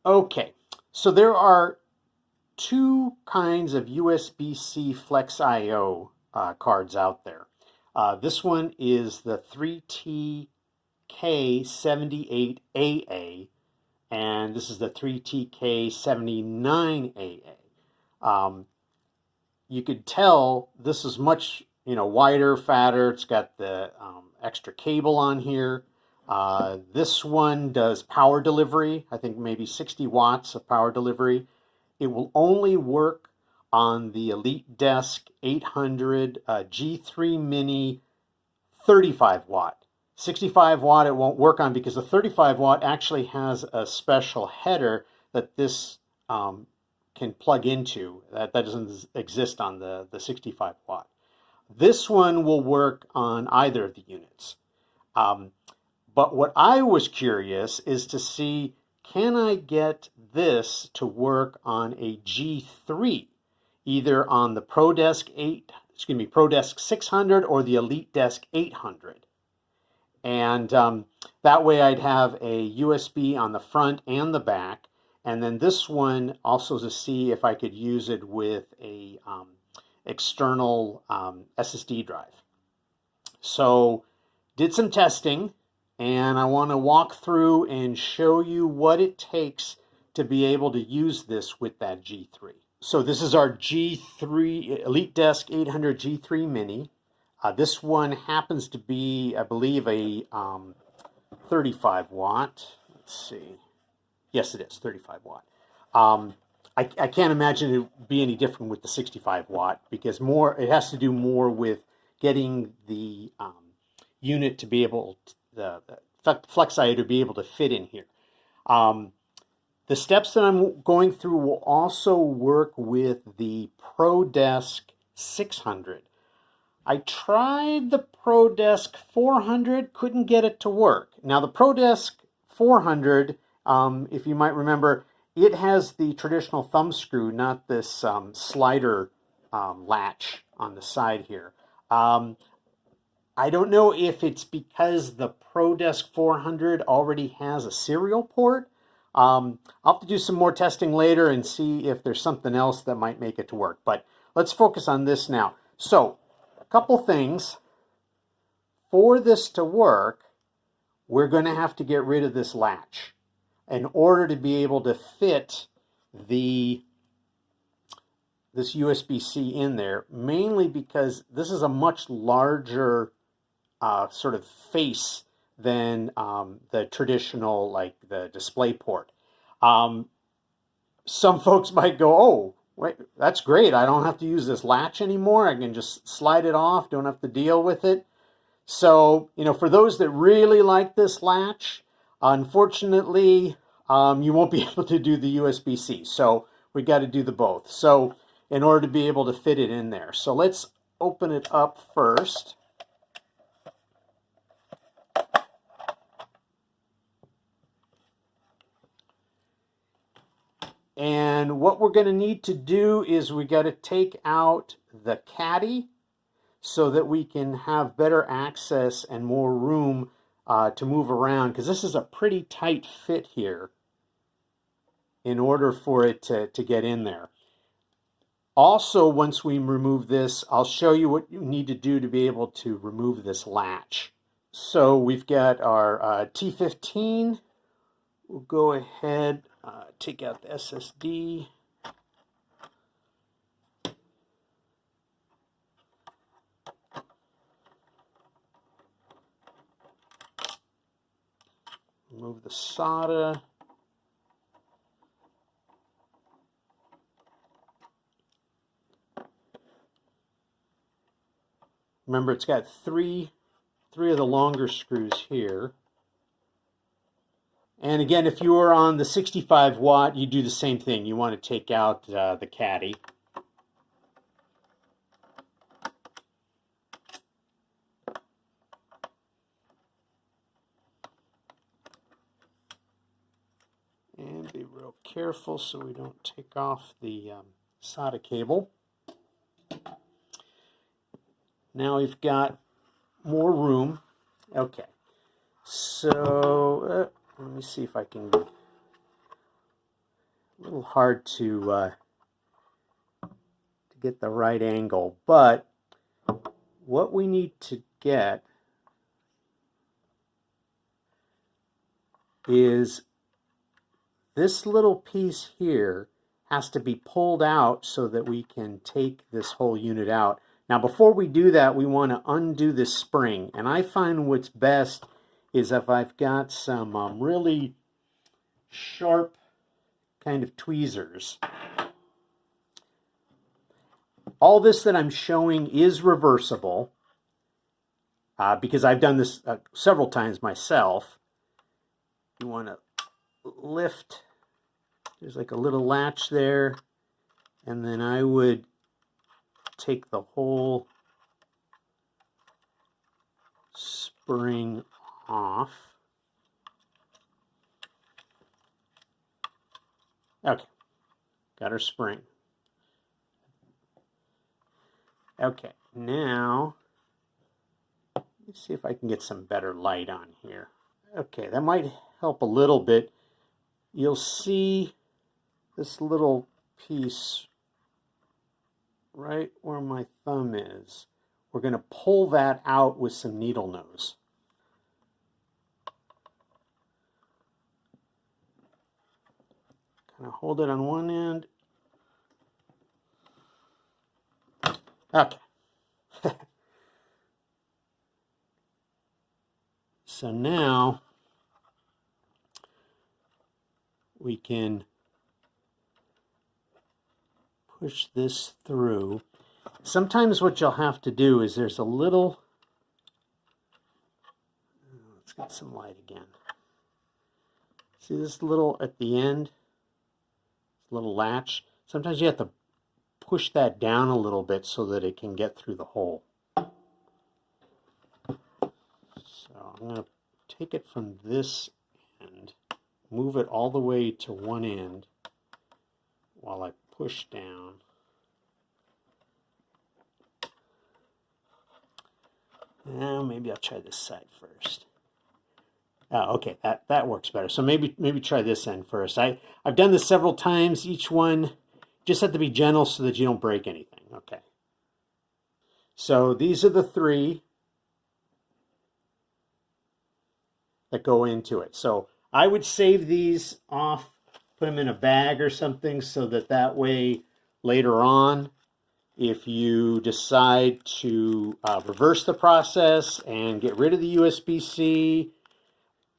Okay, so there are two kinds of USB-C Flex IO cards out there. This one is the 3TK78AA, and this is the 3TK79AA. You could tell this is much wider, fatter. It's got the extra cable on here. This one does power delivery, I think maybe 60 watts of power delivery. It will only work on the EliteDesk 800 G3 Mini 35 watt. 65 watt it won't work on because the 35 watt actually has a special header that this can plug into. That doesn't exist on the 65 watt. This one will work on either of the units. But what I was curious is to see, can I get this to work on a G3, either on the ProDesk 600 or the EliteDesk 800. And that way I'd have a USB on the front and the back. And then this one also to see if I could use it with a external SSD drive. So did some testing, and I want to walk through and show you what it takes to be able to use this with that G3. So this is our G3 EliteDesk 800 G3 Mini. This one happens to be, I believe, a 35 watt. Let's see. Yes, it is 35 watt. I can't imagine it would be any different with the 65 watt because it has to do more with getting the unit to be able to, the Flex IO to be able to fit in here. The steps that I'm going through will also work with the ProDesk 600. I tried the ProDesk 400, couldn't get it to work. Now the ProDesk 400, if you might remember, it has the traditional thumb screw, not this slider latch on the side here. I don't know if it's because the ProDesk 400 already has a serial port. I'll have to do some more testing later and see if there's something else that might make it to work. But let's focus on this now. So, a couple things. For this to work, we're going to have to get rid of this latch in order to be able to fit this USB-C in there, mainly because this is a much larger sort of face than the traditional, like the display port. Some folks might go, oh, wait, that's great. I don't have to use this latch anymore. I can just slide it off, don't have to deal with it. So, for those that really like this latch, unfortunately, you won't be able to do the USB-C. So we got to do the both. So in order to be able to fit it in there. So let's open it up first. And what we're going to need to do is we got to take out the caddy so that we can have better access and more room to move around, because this is a pretty tight fit here in order for it to get in there. Also, once we remove this, I'll show you what you need to do to be able to remove this latch. So we've got our T15. We'll go ahead, take out the SSD. Remove the SATA. Remember, it's got three of the longer screws here. And again, if you are on the 65 watt, you do the same thing. You want to take out the caddy. And be real careful so we don't take off the SATA cable. Now we've got more room. Okay, so let me see if I can a little hard to get the right angle, but what we need to get is this little piece here has to be pulled out so that we can take this whole unit out. Now before we do that, we want to undo this spring, and I find what's best is if I've got some really sharp kind of tweezers. All this that I'm showing is reversible because I've done this several times myself. You want to lift, there's like a little latch there, and then I would take the whole spring off. Okay, got our spring. Okay, now let's see if I can get some better light on here. Okay, that might help a little bit. You'll see this little piece right where my thumb is. We're going to pull that out with some needle nose. Kind of hold it on one end. Okay. So now we can push this through. Sometimes what you'll have to do is there's a little, let's get some light again. See this little at the end, little latch? Sometimes you have to push that down a little bit so that it can get through the hole. So I'm going to take it from this end, move it all the way to one end while I push down. Now maybe I'll try this side first. Oh, okay, that works better. So maybe try this end first. I've done this several times. Each one just have to be gentle so that you don't break anything. Okay. So these are the three that go into it. So I would save these off, put them in a bag or something so that way later on, if you decide to reverse the process and get rid of the USB-C.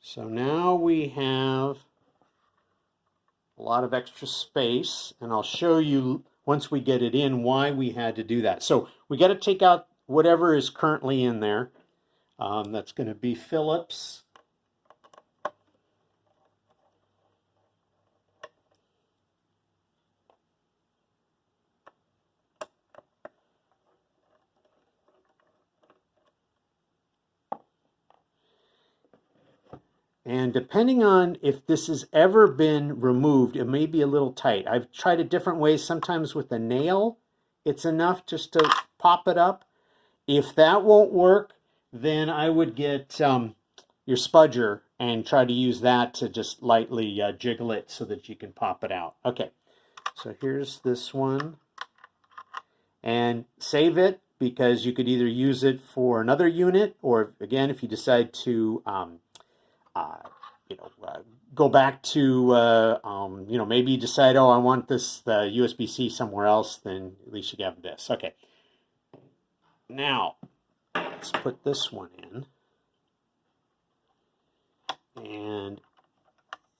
So now we have a lot of extra space, and I'll show you once we get it in why we had to do that. So we got to take out whatever is currently in there. That's going to be Phillips. And depending on if this has ever been removed, it may be a little tight. I've tried it different ways. Sometimes with a nail, it's enough just to pop it up. If that won't work, then I would get your spudger and try to use that to just lightly jiggle it so that you can pop it out. Okay, so here's this one. And save it because you could either use it for another unit, or again, if you decide to go back to, maybe you decide, oh, I want this USB-C somewhere else, then at least you have this. Okay. Now, let's put this one in. And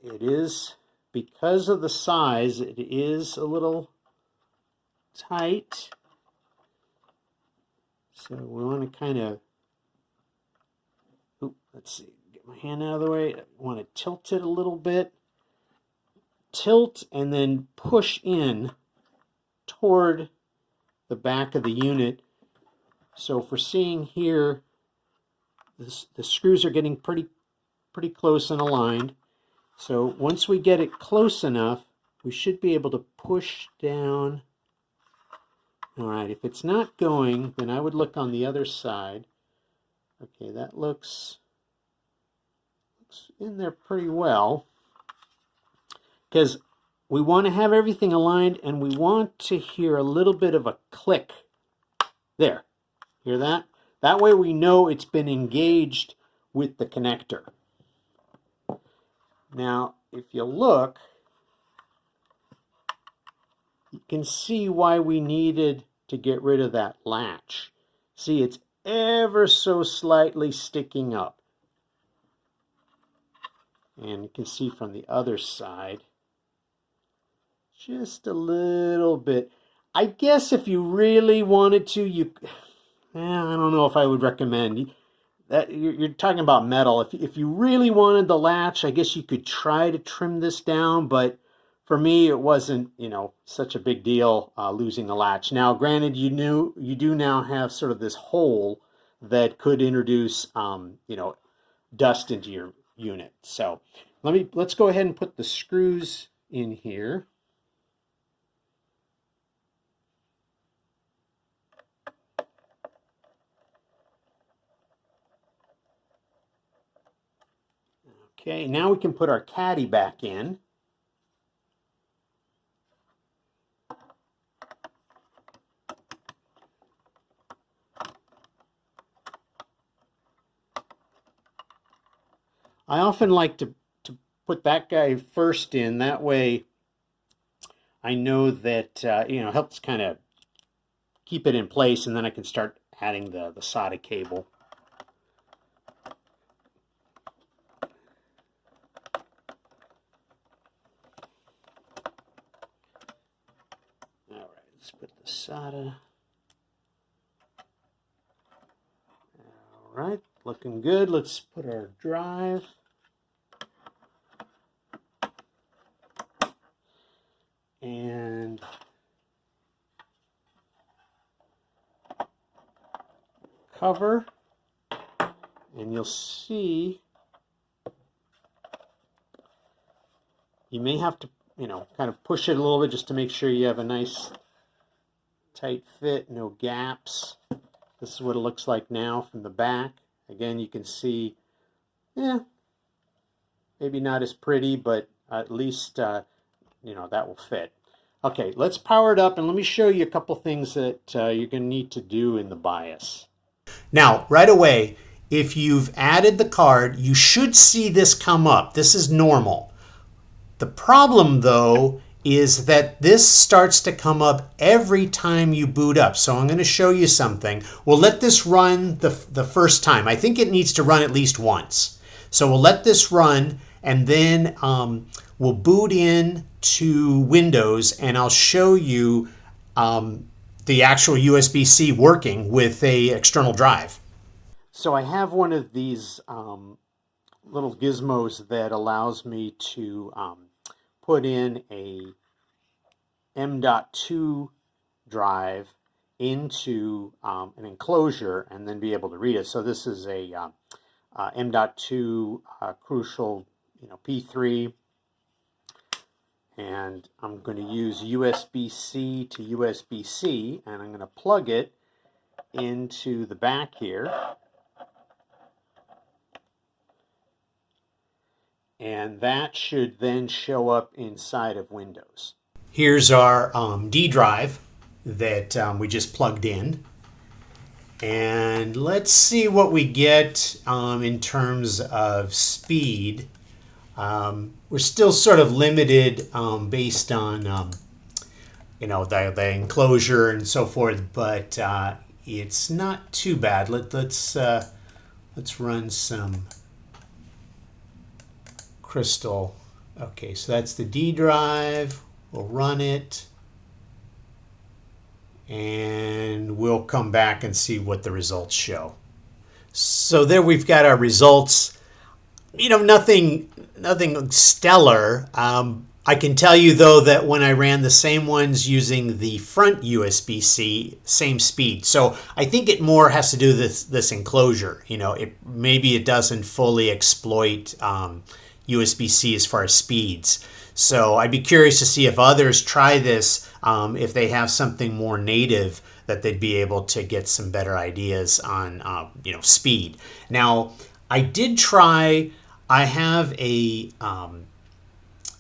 it is, because of the size, it is a little tight. So we want to kind of, let's see. My hand out of the way. I want to tilt it a little bit. Tilt and then push in toward the back of the unit. So if we're seeing here, the screws are getting pretty close and aligned. So once we get it close enough, we should be able to push down. All right, if it's not going, then I would look on the other side. Okay, that looks in there pretty well, because we want to have everything aligned, and we want to hear a little bit of a click. There, hear that? That way we know it's been engaged with the connector. Now, if you look, you can see why we needed to get rid of that latch. See, it's ever so slightly sticking up. And you can see from the other side, just a little bit. I guess if you really wanted to, I don't know if I would recommend that. You're talking about metal. If you really wanted the latch, I guess you could try to trim this down, but for me, it wasn't, such a big deal losing the latch. Now, granted, you do now have sort of this hole that could introduce, dust into your unit. So let's go ahead and put the screws in here. Okay, now we can put our caddy back in. I often like to put that guy first in. That way I know that, helps kind of keep it in place, and then I can start adding the SATA cable. All right, let's put the SATA. All right, looking good. Let's put our drive. And cover, and you'll see you may have to, kind of push it a little bit just to make sure you have a nice tight fit, no gaps. This is what it looks like now from the back. Again, you can see, maybe not as pretty, but at least, that will fit. Okay, let's power it up, and let me show you a couple things that you're going to need to do in the BIOS. Now, right away, if you've added the card, you should see this come up. This is normal. The problem, though, is that this starts to come up every time you boot up. So I'm going to show you something. We'll let this run the first time. I think it needs to run at least once. So we'll let this run, and then we'll boot in to Windows, and I'll show you the actual USB-C working with a external drive. So I have one of these little gizmos that allows me to put in a M.2 drive into an enclosure and then be able to read it. So this is a M.2 Crucial, P3, and I'm going to use USB-C to USB-C, and I'm going to plug it into the back here. And that should then show up inside of Windows. Here's our D drive that we just plugged in. And let's see what we get in terms of speed. We're still sort of limited based on the enclosure and so forth, but it's not too bad. Let's run some Crystal. Okay, so that's the D drive. We'll run it, and we'll come back and see what the results show. So there we've got our results. Nothing stellar. I can tell you, though, that when I ran the same ones using the front USB-C, same speed. So I think it more has to do with this enclosure. Maybe it doesn't fully exploit USB-C as far as speeds. So I'd be curious to see if others try this, if they have something more native that they'd be able to get some better ideas on, speed. Now, I did try. I have a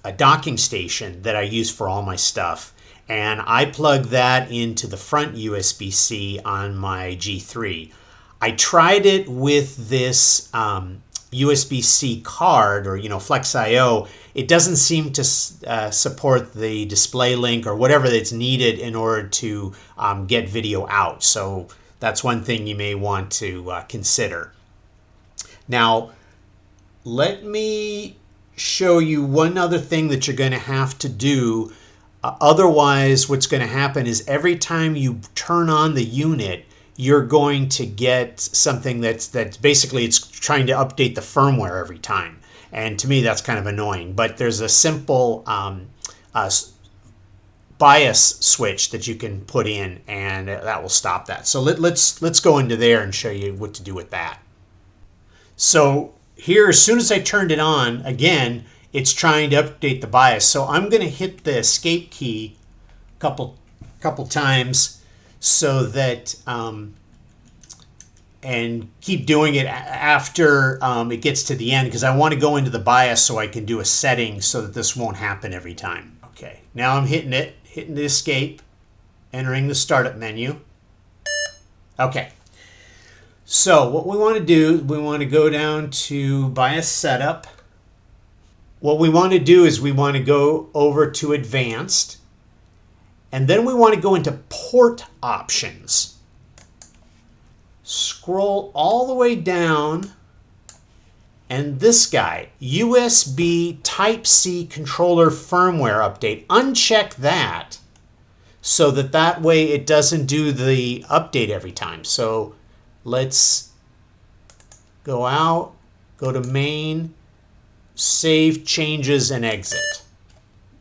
a docking station that I use for all my stuff. And I plug that into the front USB-C on my G3. I tried it with this USB-C card, or Flex IO. It doesn't seem to support the display link or whatever that's needed in order to get video out. So that's one thing you may want to consider. Now, let me show you one other thing that you're going to have to do. Otherwise, what's going to happen is every time you turn on the unit, you're going to get something that's basically it's trying to update the firmware every time. And to me, that's kind of annoying. But there's a simple bias switch that you can put in, and that will stop that. So let's go into there and show you what to do with that. So here, as soon as I turned it on, again, it's trying to update the BIOS. So I'm going to hit the escape key a couple times so that, and keep doing it after it gets to the end, because I want to go into the BIOS so I can do a setting so that this won't happen every time. Okay, now I'm hitting the escape, entering the startup menu. Okay. So what we want to do, we want to go down to BIOS setup. What we want to do is we want to go over to advanced, and then we want to go into port options. Scroll all the way down, and this guy, USB Type-C controller firmware update, uncheck that so that way it doesn't do the update every time. So let's go out, go to main, save changes, and exit.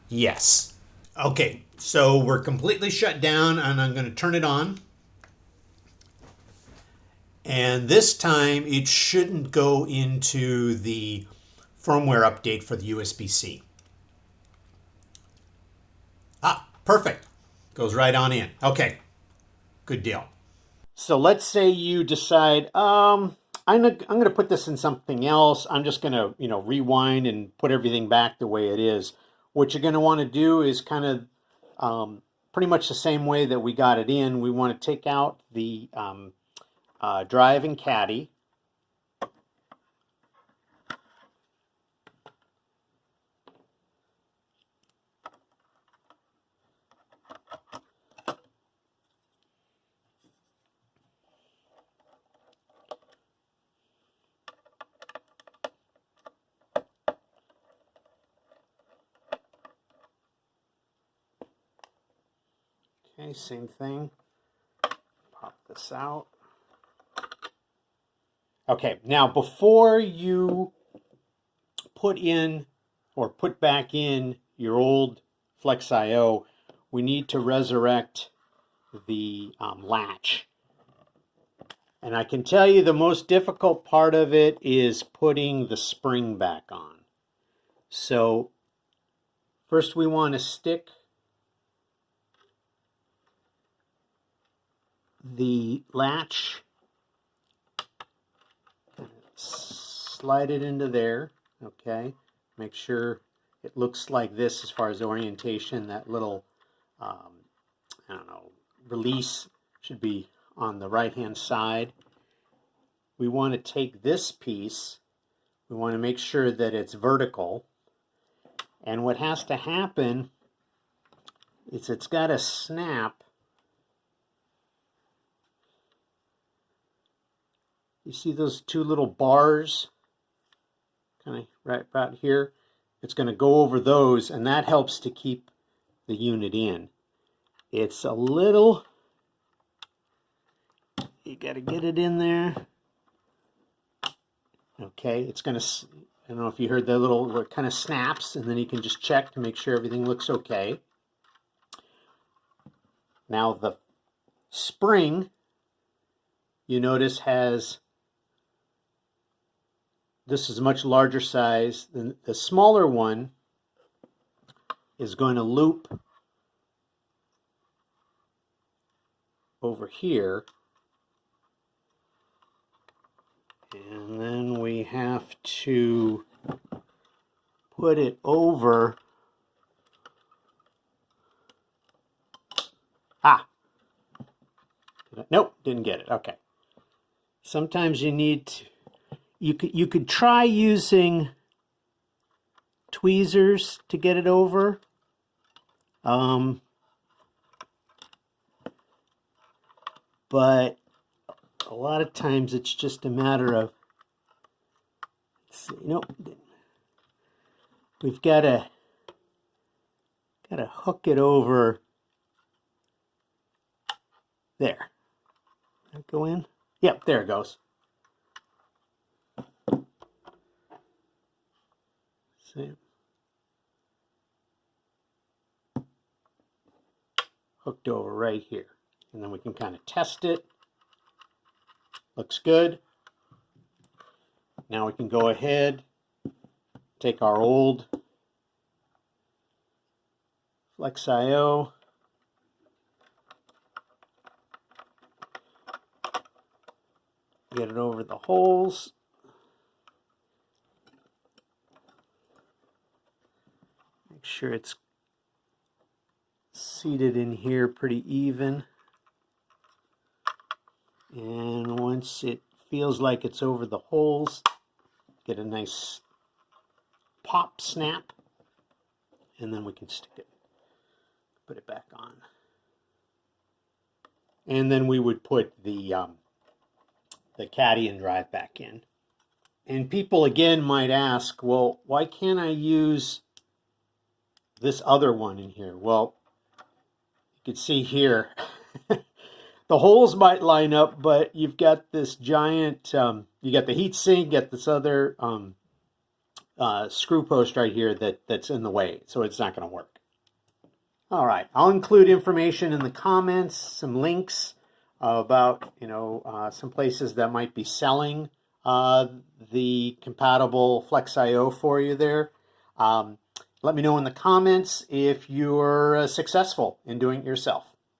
Yes. Okay, so we're completely shut down, and I'm going to turn it on. And this time it shouldn't go into the firmware update for the USB-C. Ah, perfect. Goes right on in. Okay, good deal. So let's say you decide, I'm going to put this in something else. I'm just going to, rewind and put everything back the way it is. What you're going to want to do is kind of pretty much the same way that we got it in. We want to take out the drive and caddy. Okay, same thing. Pop this out. Okay, now before you put in or put back in your old Flex IO, we need to resurrect the latch. And I can tell you the most difficult part of it is putting the spring back on. So first we want to stick the latch, slide it into there, okay? Make sure it looks like this as far as orientation. That little, release should be on the right-hand side. We want to take this piece, we want to make sure that it's vertical. And what has to happen is it's got to snap. You see those two little bars kind of right about here? It's going to go over those, and that helps to keep the unit in. It's a little, you got to get it in there. Okay, it's going to, I don't know if you heard that little, it kind of snaps, and then you can just check to make sure everything looks okay. Now the spring, you notice has, this is a much larger size. The smaller one is going to loop over here. And then we have to put it over Nope, didn't get it. Okay. Sometimes you need to, you could try using tweezers to get it over. But a lot of times it's just a matter of, let's see, nope, we've got to hook it over there. That go in? Yep, there it goes. See? Hooked over right here. And then we can kind of test it. Looks good. Now we can go ahead, take our old Flex.io, get it over the holes. Make sure it's seated in here pretty even. And once it feels like it's over the holes, get a nice pop snap, and then we can stick it, put it back on. And then we would put the Caddy drive back in. And people again might ask, well, why can't I use this other one in here? Well, you can see here, the holes might line up, but you've got this giant, you got the heat sink, you got this other screw post right here that's in the way, so it's not going to work. All right, I'll include information in the comments, some links about, some places that might be selling the compatible Flex.io for you there. Let me know in the comments if you're successful in doing it yourself.